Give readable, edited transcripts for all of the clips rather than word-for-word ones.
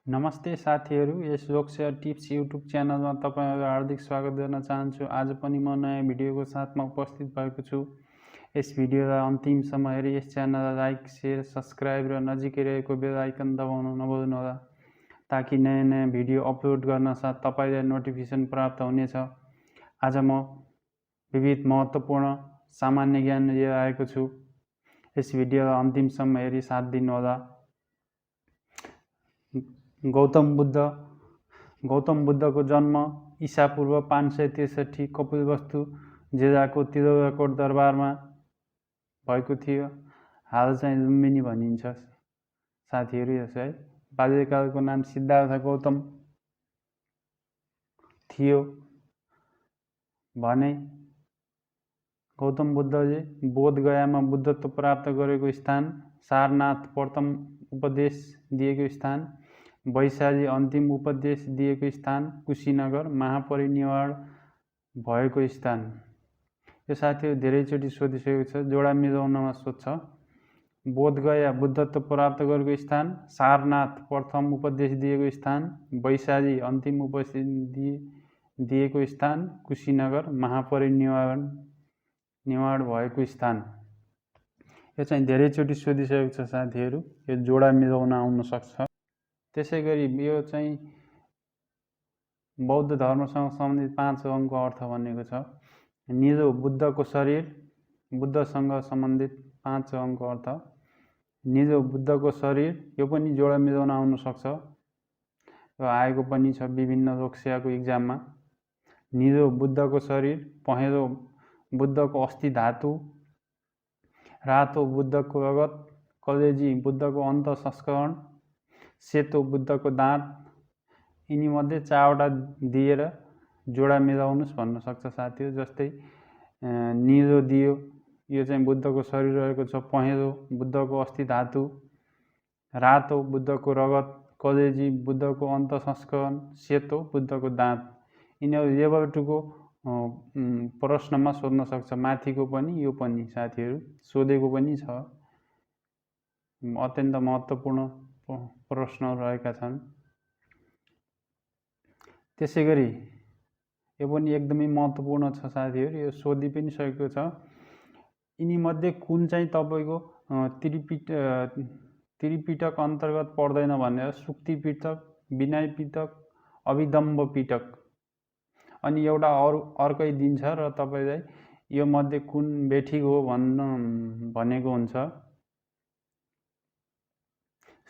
नमस्ते साथीहरू, यस लोकसेयर tips YouTube च्यानलमा तपाईँहरूलाई हार्दिक स्वागत गर्न चाहन्छु। आज पनि म नयाँ भिडियोको साथमा उपस्थित भएको छु। यस भिडियोलाई अन्तिमसम्म हेरी यस च्यानललाई लाइक, सेयर, सब्सक्राइब र नजिकै रहेको बेल आइकन दबाउन नभुल्नुहोला, ताकि नयाँ नयाँ भिडियो अपलोड गर्न साथ तपाईँलाई नोटिफिकेसन प्राप्त हुनेछ। आज म विविध महत्त्वपूर्ण सामान्य ज्ञान लिएर आएको छु। यस भिडियोलाई अन्तिमसम्म हेरी साथ दिनुहोला। गौतम बुद्धको जन्म ईसापूर्व 563 कपिलवस्तु जिल्लाको तिरहुतकोट दरबारमा भएको थियो। हाल चाहिँ लुम्बिनी भनिन्छ साथीहरू यसलाई। बाल्यकालको नाम सिद्धार्थ गौतम थियो भने गौतम बुद्धले बोधगयामा बुद्धत्व प्राप्त गरेको स्थान, सारनाथ प्रथम उपदेश दिएको स्थान, वैशाली अन्तिम उपदेश दिएको स्थान, कुशीनगर महापरिनिर्वाण भएको स्थान। यो साथीहरू धेरैचोटि सोधिसकेको छ, जोडा मिलाउनमा सोध्छ। बोधगया बुद्धत्व प्राप्त गरेको स्थान, सारनाथ प्रथम उपदेश दिएको स्थान, वैशाली अन्तिम उपदेश दिएको स्थान, कुशीनगर महापरिनिर्वाण भएको स्थान। यो चाहिँ धेरैचोटि सोधिसकेको छ साथीहरू। यो जोडा मिलाउन आउन सक्छ। त्यसै गरी यो चाहिँ बौद्ध धर्मसँग सम्बन्धित 5 अङ्कको अर्थ भनेको छ। निजो बुद्धको शरीर, बुद्धसँग सम्बन्धित 5 अङ्कको अर्थ। निजो बुद्धको शरीर, यो पनि जोडा मिलाउन आउन सक्छ। यो आएको पनि छ विभिन्न लोकसेवाको इक्जाममा। निजो बुद्धको शरीर, पहेँलो बुद्धको अस्थि धातु, रातो बुद्धको रगत, कलेजी बुद्धको अन्त संस्करण, सेतो बुद्धको दाँत। यिनीमध्ये 4वटा दिएर जोडा मिलाउनुहोस् भन्न सक्छ साथीहरू। जस्तै निलो दियो, यो चाहिँ बुद्धको शरीर रहेको छ। पहेँलो बुद्धको अस्थि धातु, रातो बुद्धको रगत, कलेजी बुद्धको अन्त संस्करण, सेतो बुद्धको दाँत। यिनीहरू लेभल 2 को प्रश्नमा सोध्न सक्छ। माथिको पनि यो पनि साथीहरू सोधेको पनि छ। अत्यन्त महत्त्वपूर्ण प्रश्नहरू रहेका छन्। त्यसै गरी यो पनि एकदमै महत्त्वपूर्ण छ साथीहरू। यो सोधि पनि सकेको छ। यिनीमध्ये कुन चाहिँ तपाईँको त्रिपिटक अन्तर्गत पर्दैन भनेर सुक्ति पिटक, विनय पिटक, अभिदम्ब पिटक अनि एउटा अर्कै दिन्छ र तपाईँलाई यो मध्ये कुन बेठिक हो भनेको हुन्छ।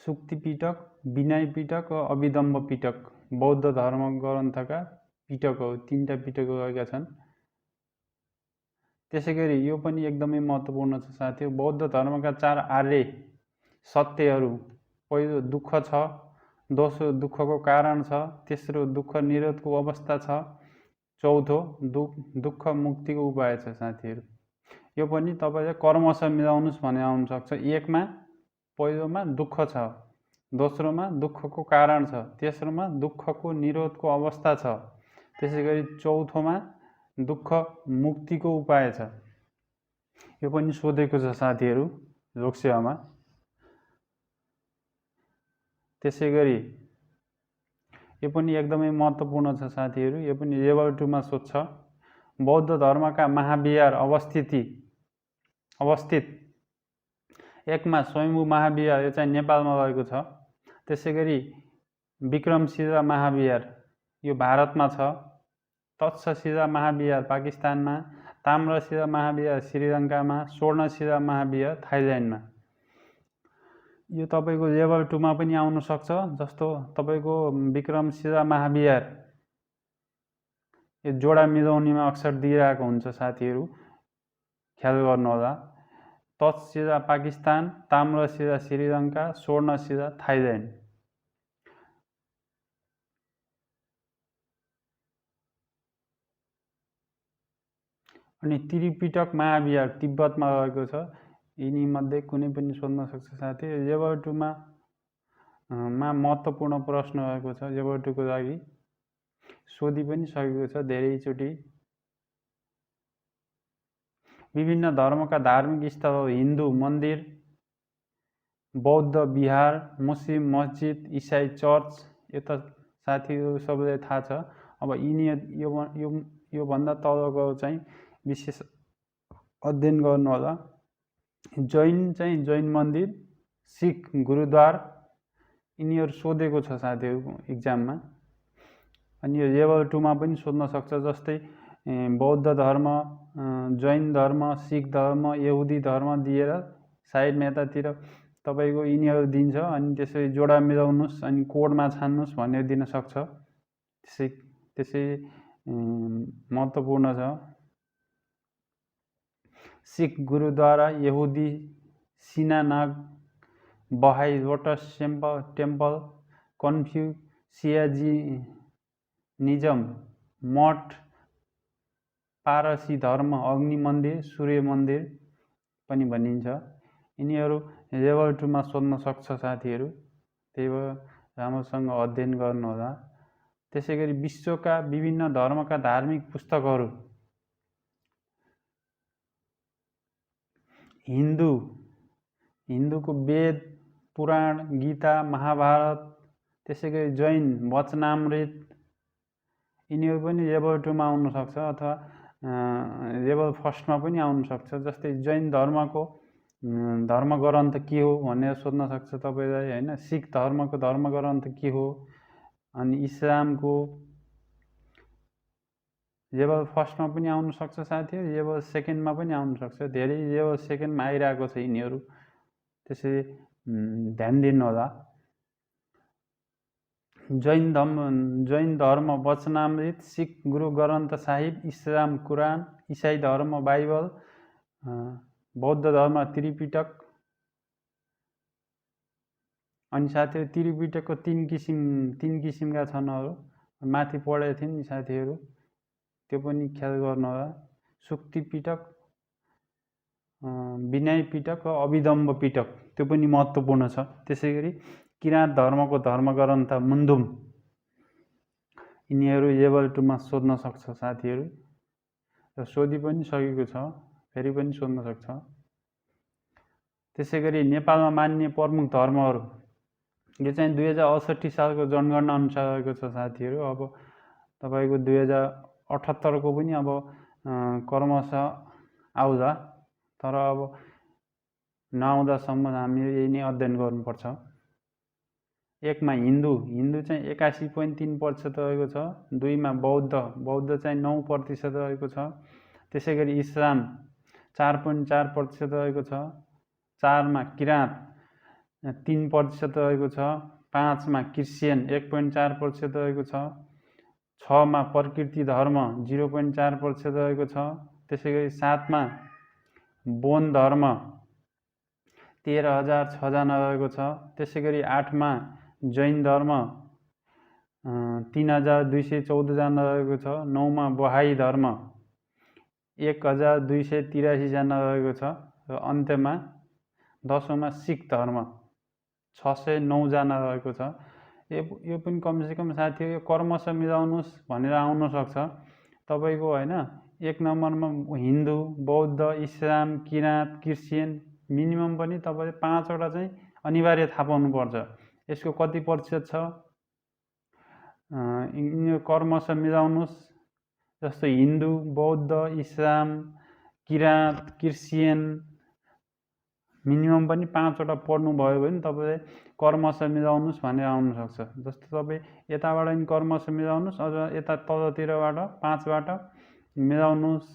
सुक्ति पिटक, विनय पिटक र अभिदम्ब पिटक बौद्ध धर्म ग्रन्थका पिटकहरू, 3टा पिटकहरू रहेका छन्। त्यसै गरी यो पनि एकदमै महत्त्वपूर्ण छ साथीहरू। बौद्ध धर्मका 4 आर्य सत्यहरू, पहिलो दुःख छ, दोस्रो दुःखको कारण छ, तेस्रो दुःख निरोधको अवस्था छ, चौथो दुःख मुक्तिको उपाय छ साथीहरू। यो पनि तपाईँले कर्मसँग मिलाउनुहोस् भने आउन सक्छ। 1मा पहिलोमा दुःख छ, दोस्रोमा दुःखको कारण छ, तेस्रोमा दुःखको निरोधको अवस्था छ, त्यसै गरी चौथोमा दुःख मुक्तिको उपाय छ। यो पनि सोधेको छ साथीहरू लोकसेवामा। त्यसै गरी यो पनि एकदमै महत्त्वपूर्ण छ साथीहरू। यो पनि लेभल 2 मा सोध्छ। बौद्ध धर्मका महाविहार अवस्थित 1मा स्वयम्भू महाविहार, यो चाहिँ नेपालमा रहेको छ। त्यसै गरी विक्रमशिला महाविहार, यो भारतमा छ। तक्षशिला महाविहार पाकिस्तानमा, ताम्रशिला महाविहार श्रीलङ्कामा, स्वर्णशिला महाविहार थाइल्यान्डमा। यो तपाईँको लेभल 2 मा पनि आउन सक्छ। जस्तो तपाईँको विक्रमशिला महाविहार, यो जोडा मिलाउनेमा अक्सर दिइरहेको हुन्छ साथीहरू, ख्याल गर्नुहोला। तक्षशिला पाकिस्तान, ताम्रशिला श्रीलङ्का, स्वर्णशिला थाइल्यान्ड। अनि त्रिपिटक महाविहार तिब्बतमा रहेको छ। यिनीमध्ये कुनै पनि सोध्न सक्छ साथी। लेभल 2 मा महत्त्वपूर्ण प्रश्न रहेको छ। लेभल 2 को लागि सोधि पनि सकेको छ धेरैचोटि। विभिन्न धर्मका धार्मिक स्थलहरू, हिन्दू मन्दिर, बौद्ध विहार, मुस्लिम मस्जिद, इसाई चर्च, यो त साथीहरू सबैलाई थाहा छ। अब योभन्दा तलको चाहिँ विशेष अध्ययन गर्नु होला। जैन मन्दिर, सिख गुरुद्वार, यिनीहरू सोधेको छ साथीहरूको इक्जाममा। अनि यो लेभल 2 मा पनि सोध्न सक्छ, जस्तै बौद्ध धर्म, जैन धर्म, सिख धर्म, यहुदी धर्म दिएर साइडमा यतातिर तपाईँको यिनीहरू दिन्छ। अनि त्यसरी जोडा मिलाउनुहोस् अनि कोडमा छान्नुहोस् भनेर दिन सक्छ। त्यसै महत्त्वपूर्ण छ। सिख गुरुद्वारा, यहुदी सिनानाग, बहाई लोटस टेम्पल, कन्फ्युसियानिज्म मठ, पारसी धर्म अग्नि मन्दिर, सूर्य मन्दिर पनि भनिन्छ। यिनीहरू लेभल 2 मा सोध्न सक्छ साथीहरू, त्यही भएर राम्रोसँग अध्ययन गर्नुहोला। त्यसै गरी विश्वका विभिन्न धर्मका धार्मिक पुस्तकहरू, हिन्दूको वेद, पुराण, गीता, महाभारत, त्यसै गरी जैन वचनामृत, यिनीहरू पनि लेभल 2 मा आउन सक्छ अथवा लेभल 1 मा पनि आउन सक्छ। जस्तै जैन धर्मको धर्मग्रन्थ के हो भनेर सोध्न सक्छ तपाईँलाई होइन। सिख धर्मको धर्मग्रन्थ के हो। अनि इस्लामको लेभल 1 मा पनि आउन सक्छ साथीहरू, लेभल 2 मा पनि आउन सक्छ। धेरै लेभल 2 मा आइरहेको छ यिनीहरू, त्यसरी ध्यान दिनु होला। जैन धर्म वचनामृत, सिख गुरु ग्रन्थ साहिब, इस्लाम कुरान, इसाई धर्म बाइबल, बौद्ध धर्म त्रिपिटक। अनि साथीहरू त्रिपिटकको तीन किसिमका छन्। माथि पढेको थिएँ नि साथीहरू, त्यो पनि ख्याल गर्नु होला। सुक्ति पिटक, विनय पिटक र अभिदम्ब पिटक, त्यो पनि महत्त्वपूर्ण छ। त्यसै गरी किराँत धर्मको धर्मग्रन्थ मुन्दुम, यिनीहरू लेभल 2 मा सोध्न सक्छ साथीहरू, र सोधि पनि सकेको छ, फेरि पनि सोध्न सक्छ। त्यसै गरी नेपालमा मानिने प्रमुख धर्महरू, यो चाहिँ 2068 सालको जनगणना अनुसार रहेको छ साथीहरू। अब तपाईँको 2078 को पनि अब क्रमशः आउँदा, तर अब नआउँदासम्म हामीले यही नै अध्ययन गर्नुपर्छ। 1 मा हिन्दू चाहिँ 81.3% रहेको छ। 2 मा बौद्ध चाहिँ 9% रहेको छ। त्यसै गरी इस्लाम 4.4% रहेको छ। 4 मा किराँत 3% रहेको छ। 5 मा क्रिस्चियन 1.4% रहेको छ। 6 मा प्रकृति धर्म 0.4% रहेको छ। त्यसै गरी 7 मा बोन धर्म 13,006 जना रहेको छ। त्यसै गरी 8 मा जैन धर्म 3,214 जना रहेको छ। 9 मा बहाई धर्म 1,283 जना रहेको छ। र अन्त्यमा 10 मा सिख धर्म 609 जना रहेको छ। यो पनि कमसेकम साथीहरू यो क्रमशः मिलाउनुहोस् भनेर आउन सक्छ तपाईँको होइन। 1 नम्बरमा हिन्दू, बौद्ध, इस्लाम, किराँत, क्रिस्चियन, मिनिमम पनि तपाईँले 5 वटा चाहिँ अनिवार्य थाहा पाउनुपर्छ। यसको कति प्रतिशत छ यिनीहरू क्रमशः मिलाउनुहोस्। जस्तै हिन्दू, बौद्ध, इस्लाम, किराँत, क्रिस्चियन, मिनिमम पनि 5 वटा पढ्नुभयो भने तपाईँले क्रमशः मिलाउनुहोस् भनेर आउन सक्छ। जस्तो तपाईँ यताबाट नि क्रमशः मिलाउनुहोस्, अथवा यता तलतिरबाट 5 बाट मिलाउनुहोस्,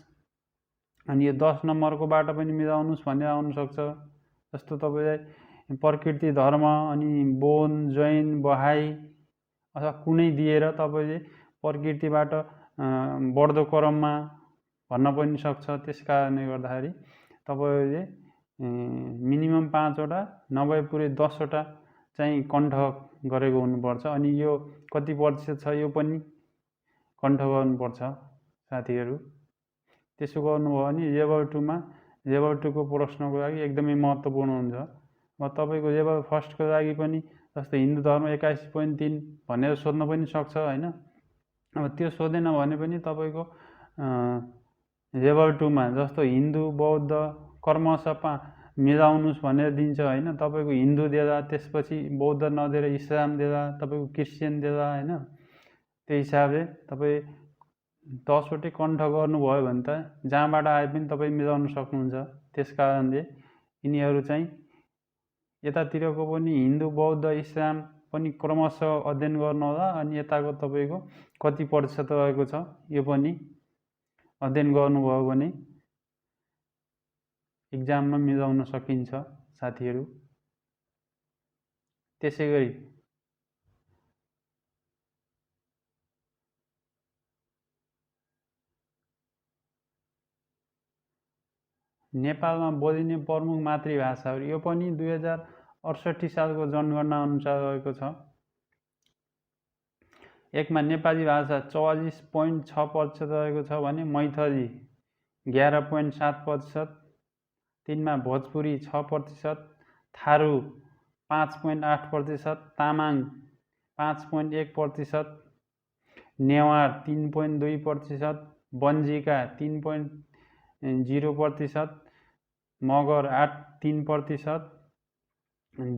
अनि यो 10 नम्बरकोबाट पनि मिलाउनुहोस् भनेर आउन सक्छ। जस्तो तपाईँलाई प्रकृति धर्म, अनि बोन, जैन, बहाई अथवा कुनै दिएर तपाईँले प्रकृतिबाट बढ्दो क्रममा भन्न पनि सक्छ। त्यस कारणले गर्दाखेरि तपाईँले मिनिमम 5 वटा नभए पुरै 10 वटा चाहिँ कण्ठ गरेको हुनुपर्छ। अनि यो कति प्रतिशत छ यो पनि कण्ठ गर्नुपर्छ साथीहरू। त्यसो गर्नुभयो भने लेभल 2 मा लेभल 2 को प्रश्नको लागि एकदमै महत्त्वपूर्ण हुन्छ। अब तपाईँको लेभल 1 को लागि पनि जस्तै हिन्दू धर्म 81.3 भनेर सोध्न पनि सक्छ होइन। अब त्यो सोधेन भने पनि तपाईँको लेभल 2 मा जस्तो हिन्दू, बौद्ध क्रमशः मिलाउनुस् भनेर दिन्छ होइन। तपाईँको हिन्दू देला, त्यसपछि बौद्ध नदिएर इस्लाम देला, तपाईँको क्रिस्चियन देला होइन। त्यो हिसाबले तपाईँ 10वटै कण्ठ गर्नुभयो भने त जहाँबाट आए पनि तपाईँ मिलाउन सक्नुहुन्छ। त्यस कारणले यिनीहरू चाहिँ यतातिरको पनि हिन्दू, बौद्ध, इस्लाम पनि क्रमशः अध्ययन गर्नुहोला। अनि यताको तपाईँको कति प्रतिशत रहेको छ यो पनि अध्ययन गर्नुभयो भने इक्जाममा मिलाउन सकिन्छ साथीहरू। त्यसै गरी नेपालमा बोलिने प्रमुख मातृभाषाहरू यो पनि 2068 सालको जनगणना अनुसार रहेको छ। 1मा नेपाली भाषा 44.6% रहेको छ भने मैथिली 11.7%, 3मा भोजपुरी 6%, थारू 5.8%, तामाङ 5.1%, नेवार 3.2%, बन्जिका 3.0%, मगर 3%,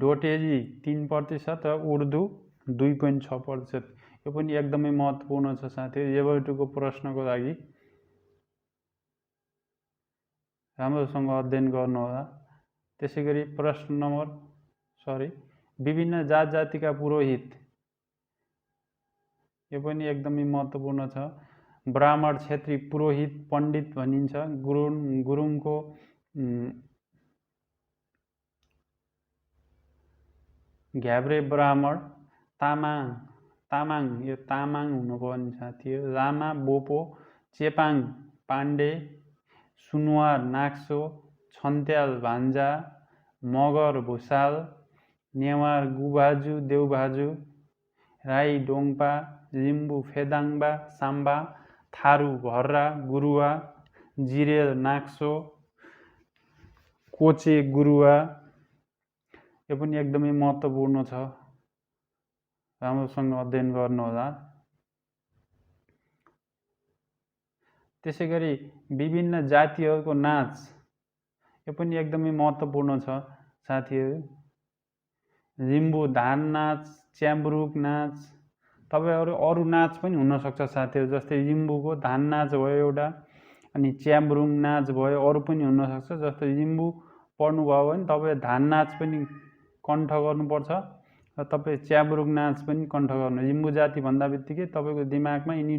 डोटेली 3% र उर्दू 2.6%। यो पनि एकदमै महत्त्वपूर्ण छ साथीहरू लेभल 2 को प्रश्नको लागि राम्रोसँग अध्ययन गर्नुहोला। त्यसै गरी प्रश्न नम्बर विभिन्न जात जातिका पुरोहित यो पनि एकदमै महत्त्वपूर्ण छ। ब्राह्मण, क्षेत्री, पुरोहित, पण्डित भनिन्छ। गुरुङको घ्याब्रे ब्राह्मण, तामाङ यो तामाङ हुनुपर्ने साथीहरू, लामा, बोपो, चेपाङ, पाण्डे, सुनुवार, नाक्सो, छन्त्याल, भान्जा, मगर, भुसाल, नेवार, गुबाजु, देउबाजु, राई, डोङपा, लिम्बू, फेदाङ्बा, साम्बा, थारू, भर्रा, गुरुवा, जिरेल, नाक्सो, कोचे, गुरुवा यो पनि एकदमै महत्त्वपूर्ण छ। राम्रोसँग अध्ययन गर्नुहोला। त्यसै गरी विभिन्न जातिहरूको नाच यो पनि एकदमै महत्त्वपूर्ण छ साथीहरू। लिम्बू धान नाच, च्याम्ब्रुक नाच, तपाईँहरू अरू नाच पनि हुनसक्छ साथीहरू। जस्तै लिम्बूको धान नाच भयो एउटा, अनि च्याम्ब्रुङ नाच भयो, अरू पनि हुनसक्छ। जस्तै लिम्बू पढ्नुभयो भने तपाईँ धान नाच पनि कण्ठ गर्नुपर्छ र तपाईँ च्याब्रुङ नाच पनि कण्ठ गर्नु। लिम्बू जाति भन्दा बित्तिकै तपाईँको दिमागमा यिनी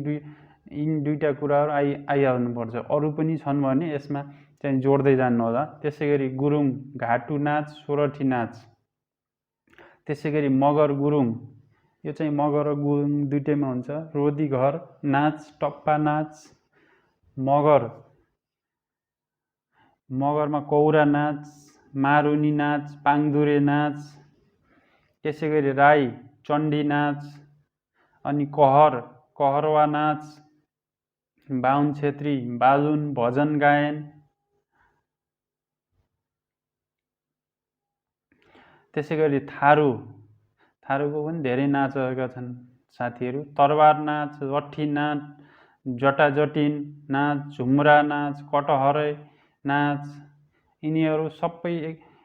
दुईटा कुराहरू आइहाल्नुपर्छ। अरू पनि छन् भने यसमा चाहिँ जोड्दै जानुहोला। त्यसै गरी गुरुङ घाटु नाच, सोरठी नाच। त्यसै गरी मगर गुरुङ यो चाहिँ मगर र गुरुङ दुईटैमा हुन्छ। रोदी घर नाच, टप्पा नाच, मगरमा कौरा नाच, मारुनी नाच, पाङदुरे नाच। त्यसै गरी राई चण्डी नाच, अनि कहरवा नाच, बाहुन क्षेत्री बालुन भजन गायन। त्यसै गरी थारूको पनि धेरै नाचहरूका छन् साथीहरू। तरबार नाच, लट्ठी नाच, जटाजटिन नाच, झुम्रा नाच, कटहरे नाच यिनीहरू सबै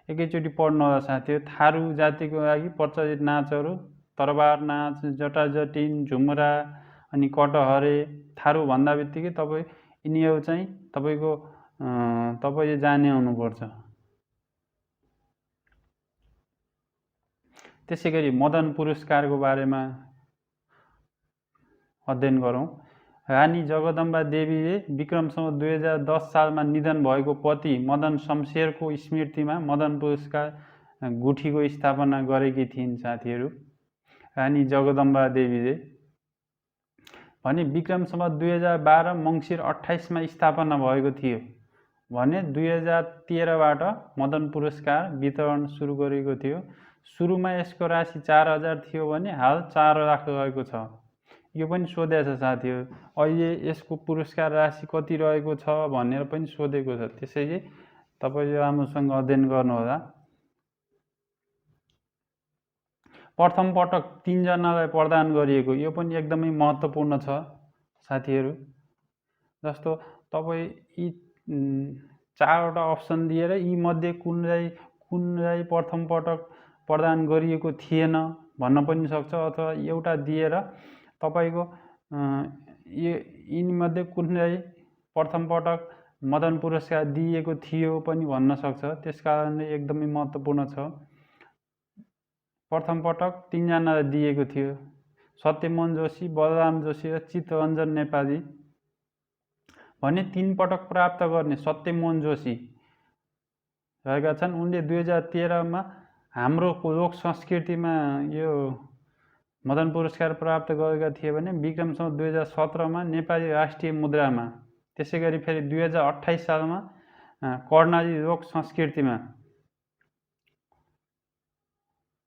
एकैचोटि पढ्नु होला साथीहरू। थारू जातिको लागि प्रचलित नाचहरू तरबार नाच, जटाजटिन, झुम्रा अनि कटहरे। थारू भन्दा बित्तिकै तपाईँ यिनीहरू चाहिँ तपाईँले जाने हुनुपर्छ। त्यसै गरी मदन पुरस्कारको बारेमा अध्ययन गरौँ। रानी जगदम्बा देवीले विक्रम सम्वत 2010 सालमा निधन भएको पति मदन शमशेरको स्मृतिमा मदन पुरस्कार गुठीको स्थापना गरेकी थिइन् साथीहरू। रानी जगदम्बा देवीले भने विक्रम सम्वत 2012 मङ्सिर 28मा स्थापना भएको थियो भने 2013बाट मदन पुरस्कार वितरण सुरु गरेको थियो। सुरुमा यसको राशि 4000 थियो भने हाल 4 लाख रहेको छ। यो पनि सोधेको छ साथीहरू, अहिले यसको पुरस्कार राशि कति रहेको छ भनेर पनि सोधेको छ। त्यसैले तपाईँले राम्रोसँग अध्ययन गर्नुहोला। प्रथम पटक 3 जनालाई प्रदान गरिएको यो पनि एकदमै महत्त्वपूर्ण छ साथीहरू। जस्तो तपाईँ यी 4वटा अप्सन दिएर यी मध्ये कुनलाई प्रथम पटक प्रदान गरिएको थिएन भन्न पनि सक्छ, अथवा एउटा दिएर तपाईको यिनीमध्ये कुनलाई प्रथम पटक मदन पुरस्कार दिएको थियो पनि भन्न सक्छ। त्यसकारणले एकदमै महत्त्वपूर्ण छ। प्रथम पटक 3 जनालाई दिएको थियो, सत्यमोहन जोशी, बलराम जोशी र चित्तरञ्जन नेपाली भने 3 पटक प्राप्त गर्ने सत्यमोहन जोशी रहेका छन्। उनले 2013 मा हाम्रो लोक संस्कृतिमा यो मदन पुरस्कार प्राप्त गरेका थिए भने विक्रमसँग 2017 मा नेपाली राष्ट्रिय मुद्रामा, त्यसैगरी फेरि 2028 सालमा कर्णाली लोक संस्कृतिमा।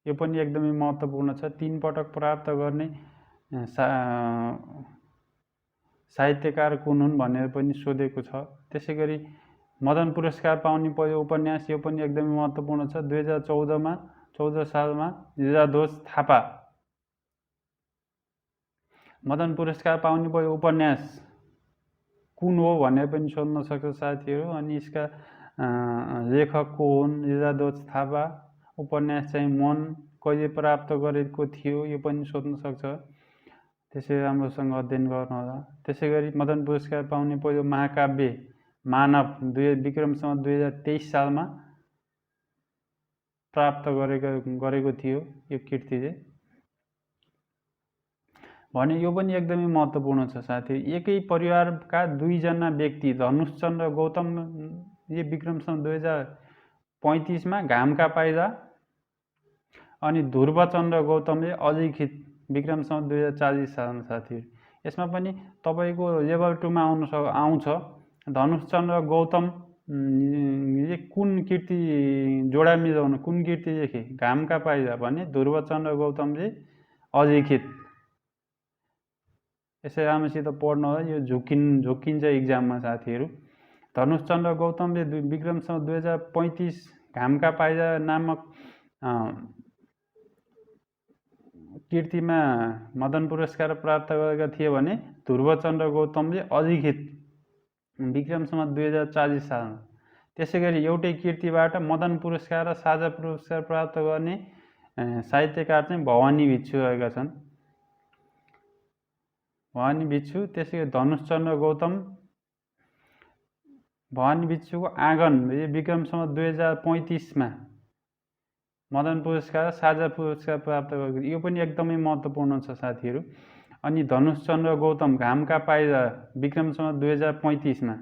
यो पनि एकदमै महत्त्वपूर्ण छ। 3 पटक प्राप्त गर्ने साहित्यकार कुन हुन् भनेर पनि सोधेको छ। त्यसैगरी मदन पुरस्कार पाउने पहिलो उपन्यास, यो पनि एकदमै महत्त्वपूर्ण छ। 2014 सालमा लीलाध्वज थापा मदन पुरस्कार पाउने पहिलो उपन्यास कुन हो भनेर पनि सोध्न सक्छ साथीहरू। अनि यसका लेखक को हुन्? लीलाध्वज थापा। उपन्यास चाहिँ मन कहिले प्राप्त गरेको थियो यो पनि सोध्न सक्छ। त्यसै राम्रोसँग अध्ययन गर्नुहोला। त्यसैगरी मदन पुरस्कार पाउने पहिलो महाकाव्य मानव विक्रमसँग 2023 सालमा प्राप्त गरेको थियो यो कृतिले भने यो पनि एकदमै महत्त्वपूर्ण छ साथी। एकै परिवारका 2 जना व्यक्ति धनुषचन्द्र गौतम यो विक्रमसँग 2035 मा घामका पाइला अनि ध्रुवचन्द्र गौतमले अलिखित विक्रमसँग 2040 सालमा साथीहरू। यसमा पनि तपाईको लेभल 2 मा आउँछ। धनुषचन्द्र गौतम कुन कृति जोडा मिलाउन कुन कृति लेखे? घामका पाइला भने ध्रुवचन्द्र गौतमले अलिखित। यसै राम्रोसित पढ्नु होला, यो झुकिन्छ इक्जाममा साथीहरू। धनुषचन्द्र गौतमले विक्रमसँग 2035 घामका पाइला नामक कृतिमा मदन पुरस्कार प्राप्त गरेका थिए भने ध्रुवचन्द्र गौतमले अलिखित विक्रमसँग 2040 सालमा। त्यसैगरी एउटै कृतिबाट मदन पुरस्कार र साझा पुरस्कार प्राप्त गर्ने साहित्यकार चाहिँ भवानी भिक्षु रहेका छन्। भवानी भिक्षु। त्यसैगरी धनुषचन्द्र गौतम, भवानी भिक्षुको आँगन विक्रमसँग 2035 मा मदन पुरस्कार साझा पुरस्कार प्राप्त गरेको। यो पनि एकदमै महत्त्वपूर्ण छ साथीहरू। अनि धनुषचन्द्र गौतम घामका पाइला विक्रमसँग 2035 मा।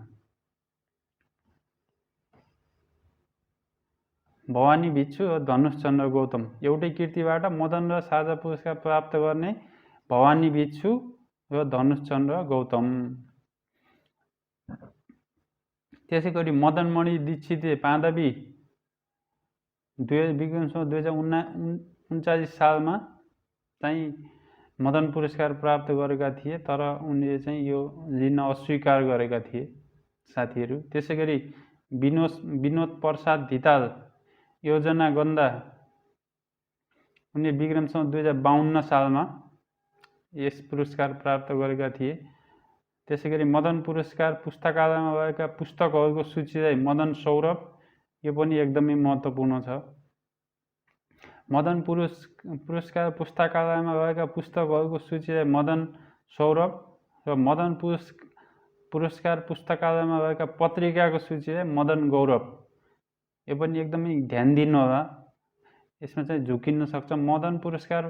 भवानी भिक्षु र धनुषचन्द्र गौतम एउटै कृतिबाट मदन र साझा पुरस्कार प्राप्त गर्ने भवानी भिक्षु र धनुषचन्द्र गौतम। त्यसैगरी मदनमणि दीक्षितले पाण्डवी विक्रमसँग 2039 सालमा चाहिँ मदन पुरस्कार प्राप्त गरेका थिए, तर उनले चाहिँ यो लिन अस्वीकार गरेका थिए साथीहरू। त्यसैगरी विनोद प्रसाद धिताल योजना गन्धा उनले विक्रमसँग 2052 सालमा यस पुरस्कार प्राप्त गरेका थिए। त्यसैगरी मदन पुरस्कार पुस्तकालयमा भएका पुस्तकहरूको सूचीलाई मदन सौरभ, यो पनि एकदमै महत्त्वपूर्ण छ। मदन पुरस्कार पुस्तकालयमा भएका पुस्तकहरूको सूचीलाई मदन सौरभ र मदन पुरस्कार पुस्तकालयमा भएका पत्रिकाको सूचीलाई मदन गौरव। यो पनि एकदमै ध्यान दिनु होला, यसमा चाहिँ झुकिन सक्छ। मदन पुरस्कार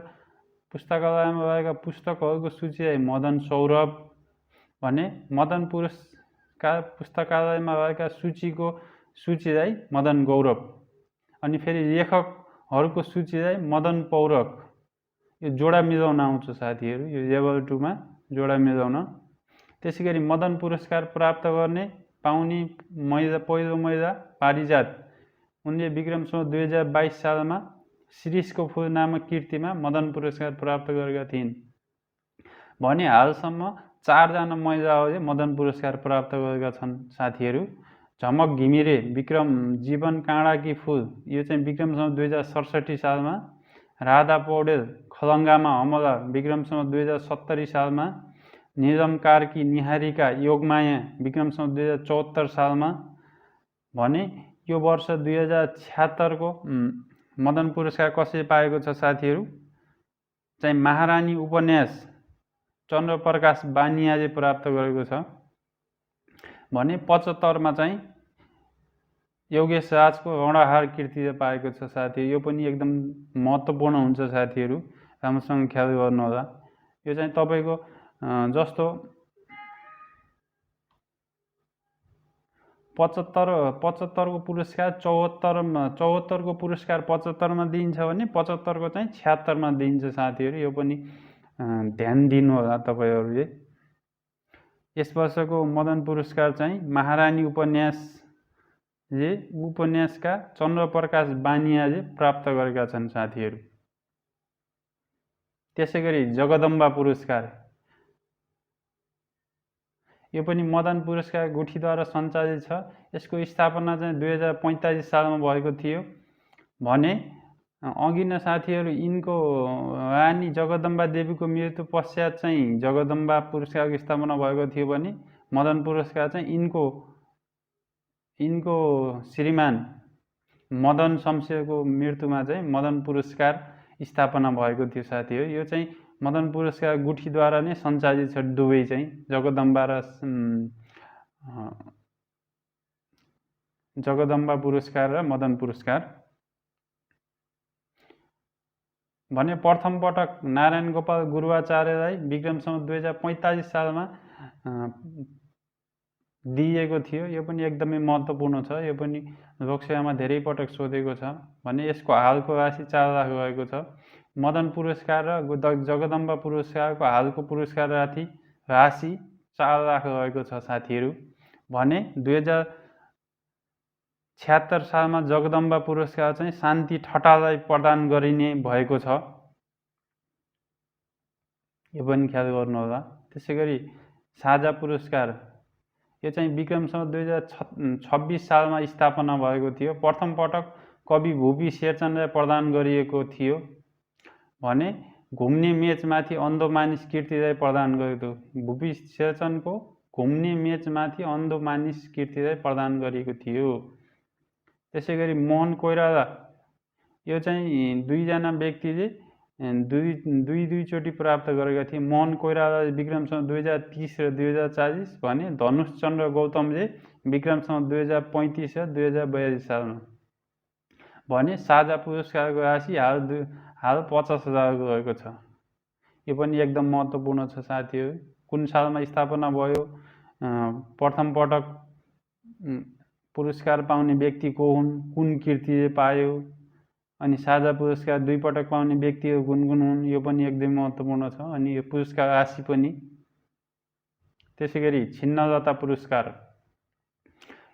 पुस्तकालयमा भएका पुस्तकहरूको सूचीलाई मदन सौरभ भने मदन पुरस्कार पुस्तकालयमा भएका सूचीलाई मदन गौरव। अनि फेरि लेखकहरूको सूचीलाई मदन पौरख। यो जोडा मिलाउन आउँछ साथीहरू, यो लेभल 2 मा जोडा मिलाउन। त्यसैगरी मदन पुरस्कार प्राप्त गर्ने पाउने पहिलो महिला पारिजात, उनले विक्रमसँग 2022 सालमा शिरीषको फुल नामक कृतिमा मदन पुरस्कार प्राप्त गरेका थिइन् भने हालसम्म 4 जना महिलाहरूले मदन पुरस्कार प्राप्त गरेका छन् साथीहरू। झमक घिमिरे विक्रम जीवन काँडाकी फुल, यो चाहिँ विक्रमसँग 2067 सालमा। राधा पौडेल खलङ्गामा हमला विक्रमसँग 2070 सालमा। निलम कार्की निहारिका योगमाया विक्रमसँग 2074 सालमा। भने यो वर्ष 2076 को मदन पुरस्कार कसले पाएको छ साथीहरू? चाहिँ महारानी उपन्यास चन्द्रप्रकाश बानियाले प्राप्त गरेको छ। भने 75 मा चाहिँ योगेश राजको गौडाहार कृतिले पाएको छ साथी। यो पनि एकदम महत्त्वपूर्ण हुन्छ साथीहरू, राम्रोसँग ख्याल गर्नुहोला। यो चाहिँ तपाईँको जस्तो 75 को पुरस्कार 74 को पुरस्कार 75 मा दिइन्छ भने 75 को चाहिँ 76 मा दिइन्छ साथीहरू। यो पनि ध्यान दिनु होला तपाईहरुले। यस वर्षको मदन पुरस्कार चाहिँ महारानी उपन्यासका चन्द्रप्रकाश बानियाले प्राप्त गरेका छन् साथीहरू। त्यसैगरी जगदम्बा पुरस्कार, यो पनि मदन पुरस्कार गुठीद्वारा सञ्चालित छ। यसको स्थापना चाहिँ 2045 सालमा भएको थियो। भने अघि नै साथीहरू यिनको रानी जगदम्बा देवीको मृत्यु पश्चात चाहिँ जगदम्बा पुरस्कारको स्थापना भएको थियो भने मदन पुरस्कार चाहिँ यिनको श्रीमान मदन शमशेरको मृत्युमा चाहिँ मदन पुरस्कार स्थापना भएको थियो साथीहरू। यो चाहिँ मदन पुरस्कार गुठीद्वारा नै सञ्चालित छ, दुवै चाहिँ जगदम्बा पुरस्कार र मदन पुरस्कार। भने प्रथम पटक नारायण गोपाल गुरुवाचार्यलाई विक्रमसम्म 2045 सालमा दिइएको थियो। यो पनि एकदमै महत्त्वपूर्ण छ। यो पनि लोकसेवामा धेरै पटक सोधेको छ। भने यसको हालको राशि 4 लाख रहेको छ। मदन पुरस्कार र जगदम्बा पुरस्कारको हालको पुरस्कार राशि 4 लाख रहेको छ साथीहरू। भने 2076 सालमा जगदम्बा पुरस्कार चाहिँ शान्ति ठटाललाई प्रदान गरिने भएको छ। यो पनि ख्याल गर्नुहोला। त्यसैगरी साझा पुरस्कार, यो चाहिँ विक्रमसम्म 2026 सालमा स्थापना भएको थियो। प्रथम पटक कवि भुपी शेरचनलाई प्रदान गरिएको थियो। भने घुम्ने मेचमाथि अन्धो मानिस कीर्तिलाई प्रदान गरेको थियो। भुपी शेरचनको घुम्ने मेचमाथि अन्धो मानिस कीर्तिलाई प्रदान गरिएको थियो। त्यसैगरी मोहन कोइराला, यो चाहिँ दुईजना व्यक्तिले दुईचोटि प्राप्त गरेका थिए। मोहन कोइरालाले विक्रमसम्म 2030 र 2040 भने धनुषचन्द्र गौतमले विक्रमसम्म 2035 र 2042 सालमा। भने साझा पुरस्कारको राशि हाल 50,000 रहेको छ। यो पनि एकदम महत्त्वपूर्ण छ साथीहरू। कुन सालमा स्थापना भयो, प्रथम पटक पुरस्कार पाउने व्यक्ति को हुन्, कुन कृतिले पायो, अनि साझा पुरस्कार 2 पटक पाउने व्यक्तिहरू कुन हुन्, यो पनि एकदमै महत्त्वपूर्ण छ। अनि यो पुरस्कार राशि पनि। त्यसैगरी छिन्नलता पुरस्कार,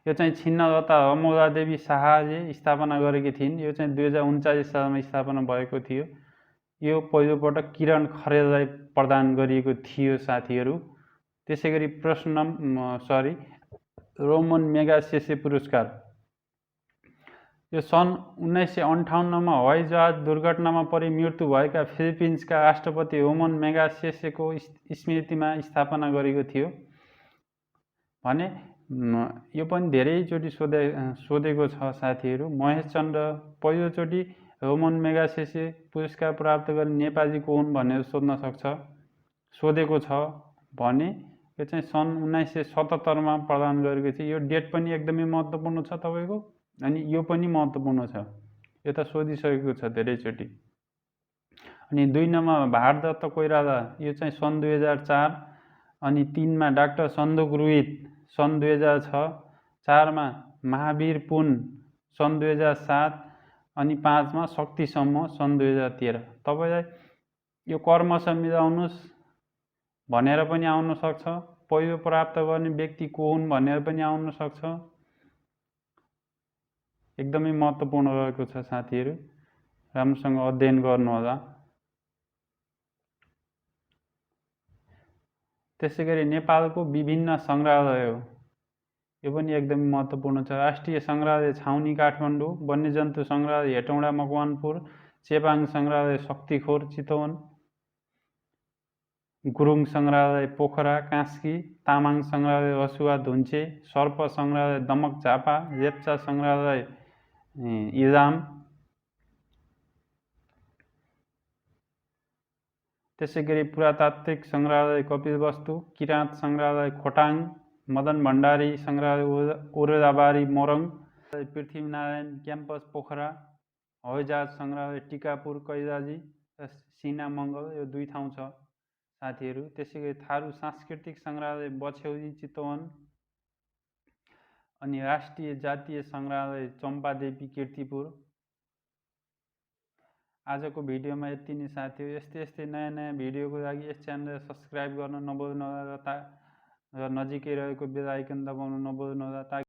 यो चाहिँ छिन्नलता रमौला देवी शाहले स्थापना गरेकी थिइन्। यो चाहिँ 2039 सालमा स्थापना भएको थियो। यो पहिलोपटक किरण खरेललाई प्रदान गरिएको थियो साथीहरू। त्यसैगरी रोमन मेगासेसे पुरस्कार, यो सन् 1958 मा हवाईजहाज दुर्घटनामा परि मृत्यु भएका फिलिपिन्सका राष्ट्रपति रोमन मेगासेसेको स्मृतिमा स्थापना गरेको थियो। भने यो पनि धेरैचोटि सोधेको छ साथीहरू। महेशचन्द्र पहिलोचोटि रोमन मेगासेसे पुरस्कार प्राप्त गर्ने नेपाली को हुन् भनेर सोधेको छ। भने यो चाहिँ सन् 1977 मा प्रदान गरेको थियो। यो डेट पनि एकदमै महत्त्वपूर्ण छ तपाईको। अनि यो पनि महत्त्वपूर्ण छ, यो त सोधिसकेको छ धेरैचोटि। अनि 2 नम्बरमा भारदत्त कोइराला, यो चाहिँ सन् 2004। अनि 3 मा डाक्टर सन्दोक रुइत सन् 2006। 4 मा महावीर पुन सन् 2007। अनि 5 मा शक्तिसम्म सन् 2013। तपाईलाई यो कर्मश मिलाउनुस् भनेर पनि आउन सक्छ, पहिलो प्राप्त गर्ने व्यक्ति को हुन् भनेर पनि आउन सक्छ। एकदमै महत्त्वपूर्ण रहेको छ साथीहरू, राम्रोसँग अध्ययन गर्नुहोला। त्यसैगरी नेपालको विभिन्न सङ्ग्रहालय, यो पनि एकदमै महत्त्वपूर्ण छ। राष्ट्रिय सङ्ग्रहालय छाउनी काठमाडौँ, वन्यजन्तु सङ्ग्रहालय हेटौँडा मकवानपुर, चेपाङ सङ्ग्रहालय शक्तिखोर चितवन, गुरुङ सङ्ग्रहालय पोखरा कास्की, तामाङ सङ्ग्रहालय हसुवा धुन्चे, सर्प सङ्ग्रहालय दमक झापा, लेप्चा सङ्ग्रहालय इलाम, त्यसै गरी पुरातात्विक सङ्ग्रहालय कपिलवस्तु, किराँत सङ्ग्रहालय खोटाङ, मदन भण्डारी सङ्ग्रहालय ओरेलाबारी मोरङ, पृथ्वीनारायण क्याम्पस पोखरा, हवाईजहाज सङ्ग्रहालय टिकापुर कैलाली र सिना मङ्गल, यो 2 ठाउँ छ साथीहरू। त्यसै गरी थारू सांस्कृतिक सङ्ग्रहालय बछ्यौली चितवन, अनि राष्ट्रिय जातीय सङ्ग्रहालय चम्पादेवी किर्तिपुर। आजको भिडियोमा यति नै साथीहरू। यस्तै नयाँ भिडियोको लागि यस च्यानललाई सब्सक्राइब गर्न नभुल्नुहोला र नजिकै रहेको बेल आइकन दबाउन नभुल्नुहोला।